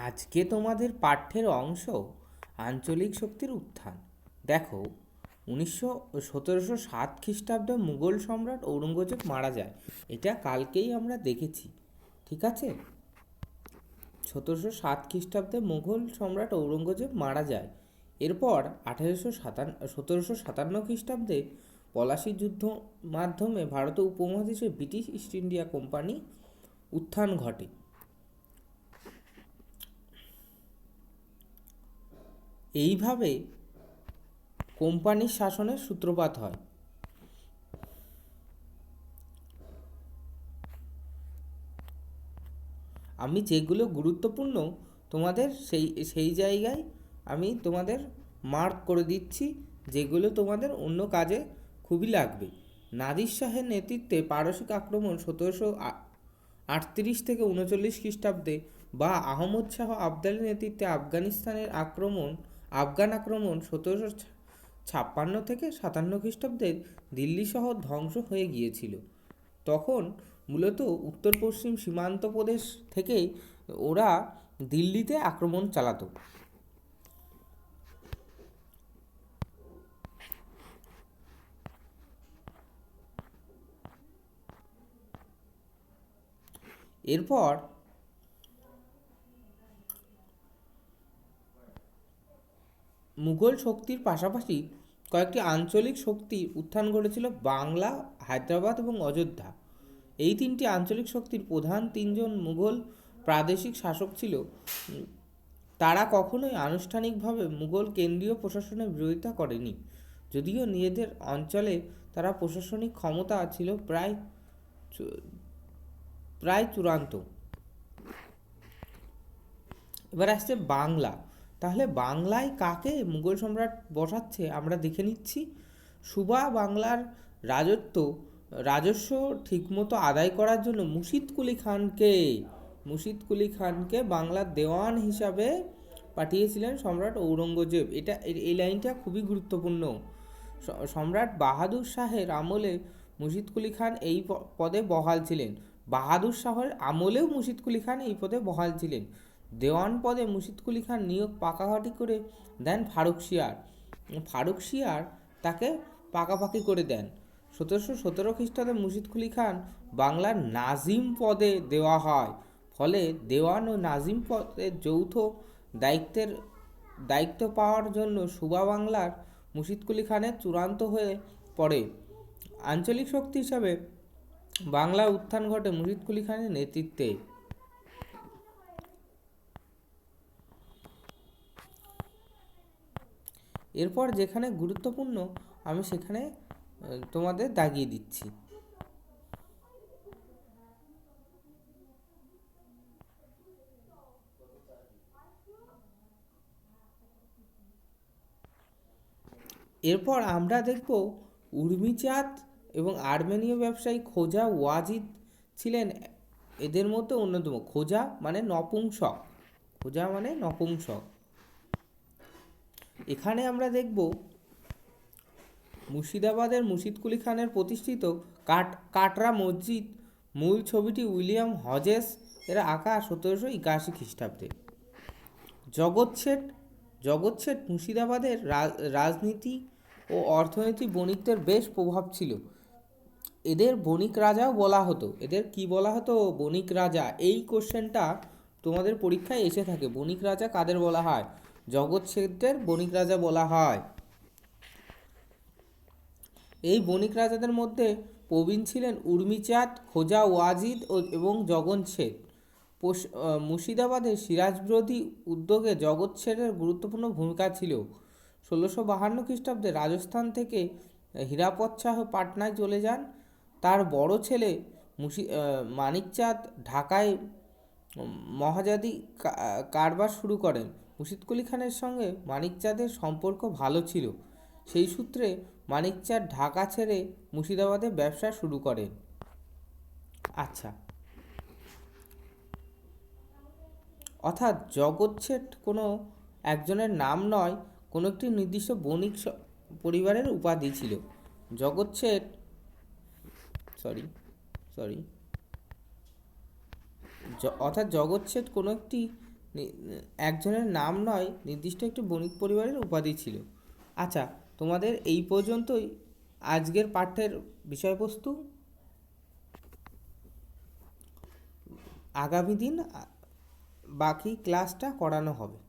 আজকে তোমাদের পাঠ্যের অংশ আঞ্চলিক শক্তির উত্থান। দেখো, 1707 খ্রিস্টাব্দে মুঘল সম্রাট ঔরঙ্গজেব মারা যায়। এটা কালকেই আমরা দেখেছি, ঠিক আছে? 1707 খ্রিস্টাব্দে মুঘল সম্রাট ঔরঙ্গজেব মারা যায়। এরপর 1757 খ্রিস্টাব্দে পলাশী যুদ্ধ মাধ্যমে ভারতীয় উপমহাদেশে ব্রিটিশ ইস্ট ইন্ডিয়া কোম্পানি উত্থান ঘটে। এইভাবে কোম্পানির শাসনের সূত্রপাত হয়। আমি যেগুলো গুরুত্বপূর্ণ তোমাদের সেই জায়গায় আমি তোমাদের মার্ক করে দিচ্ছি, যেগুলো তোমাদের অন্য কাজে খুবই লাগবে। নাদির শাহের নেতৃত্বে পারসিক আক্রমণ 1738 থেকে 39 খ্রিস্টাব্দে বা আহমদ শাহ আবদালের নেতৃত্বে আফগান আক্রমণ 1756 থেকে 57 খ্রিস্টাব্দে দিল্লি শহর ধ্বংস হয়ে গিয়েছিল। তখন মূলত উত্তর পশ্চিম সীমান্ত প্রদেশ থেকে ওরা দিল্লিতে আক্রমণ চালাতো। এরপর মুঘল শক্তির পাশাপাশি কয়েকটি আঞ্চলিক শক্তির উত্থান ঘটেছিল: বাংলা, হায়দ্রাবাদ এবং অযোধ্যা। এই তিনটি আঞ্চলিক শক্তির প্রধান তিনজন মুঘল প্রাদেশিক শাসক ছিল। তারা কখনোই আনুষ্ঠানিকভাবে মুঘল কেন্দ্রীয় প্রশাসনের বিরোধিতা করেনি, যদিও নিজেদের অঞ্চলে তারা প্রশাসনিক ক্ষমতা ছিল প্রায় চূড়ান্ত। এবার আসছে বাংলা। তাহলে বাংলায় কাকে মুঘল সম্রাট বসাচ্ছে আমরা দেখে নিচ্ছি। সুবা বাংলার রাজস্ব ঠিকমতো আদায় করার জন্য মুর্শিদ কুলি খানকে বাংলার দেওয়ান হিসাবে পাঠিয়েছিলেন সম্রাট ঔরঙ্গজেব। এই লাইনটা খুবই গুরুত্বপূর্ণ। সম্রাট বাহাদুর শাহের আমলে মুর্শিদ কুলি খান এই পদে বহাল ছিলেন। বাহাদুর শাহের আমলেও মুর্শিদ কুলি খান এই পদে বহাল ছিলেন। দেওয়ান পদে মুর্শিদ কুলি খান নিয়োগ পাকাপাকি করে দেন ফারুক শিয়ার তাকে পাকাপাকি করে দেন। 1717 খ্রিস্টাব্দে মুর্শিদ কুলি খান বাংলার নাজিম পদে দেওয়া হয়। ফলে দেওয়ান ও নাজিম পদের যৌথ দায়িত্ব পাওয়ার জন্য সুবা বাংলার মুর্শিদ কুলি খানের চূড়ান্ত হয়ে পড়ে। আঞ্চলিক শক্তি হিসাবে বাংলার উত্থান ঘটে মুর্শিদ কুলি খানের নেতৃত্বে। এরপর যেখানে গুরুত্বপূর্ণ আমি সেখানে তোমাদের দাগিয়ে দিচ্ছি। এরপর আমরা দেখব উর্মিচাঁদ এবং আর্মেনীয় ব্যবসায়ী খোজা ওয়াজিদ ছিলেন এদের মধ্যে অন্যতম। খোজা মানে নপুংসক। এখানে আমরা দেখব মুর্শিদাবাদের মুর্শিদ কুলি খানের প্রতিষ্ঠিত কাটরা মসজিদ মূল ছবিটি উইলিয়াম হজেস এর আঁকা 1781 খ্রিস্টাব্দে। জগৎ শেঠ মুর্শিদাবাদের রাজনীতি ও অর্থনীতি বণিকদের বেশ প্রভাব ছিল। এদের বণিক রাজাও বলা হতো। এদের কি বলা হতো? বণিক রাজা। এই কোশ্চেনটা তোমাদের পরীক্ষায় এসে থাকে। বণিক রাজা কাদের বলা হয়? জগৎ শেঠদের বণিক রাজা বলা হয়। এই বণিক রাজাদের মধ্যে প্রবীণ ছিলেন উর্মিচাঁদ, খোজা ওয়াজিদ এবং জগৎ শেঠ। মুর্শিদাবাদের সিরাজ বিরোধী উদ্যোগে জগৎ শেঠের গুরুত্বপূর্ণ ভূমিকা ছিল। 1652 খ্রিস্টাব্দে রাজস্থান থেকে হীরাপদ শাহ পাটনায় চলে যান। তার বড় ছেলে মানিকচাঁদ ঢাকায় মহাজাদি কারবার শুরু করেন। মুর্শিদ কুলি খানের সঙ্গে মানিকচাঁদের সম্পর্ক ভালো ছিল। সেই সূত্রে মানিকচাঁদ ঢাকা ছেড়ে মুর্শিদাবাদে ব্যবসা শুরু করেন। আচ্ছা, অর্থাৎ জগৎ শেঠ কোনো একজনের নাম নয়, কোনো একটি নির্দিষ্ট বণিক পরিবারের উপাধি ছিল। জগৎ শেঠ অর্থাৎ জগৎ শেঠ কোনো একটি একজনের নাম নয়, নির্দিষ্ট একটি বণিক পরিবারের উপাধি ছিল। আচ্ছা, তোমাদের এই পর্যন্তই আজকের পাঠ্যের বিষয়বস্তু। আগামী দিন বাকি ক্লাসটা করানো হবে।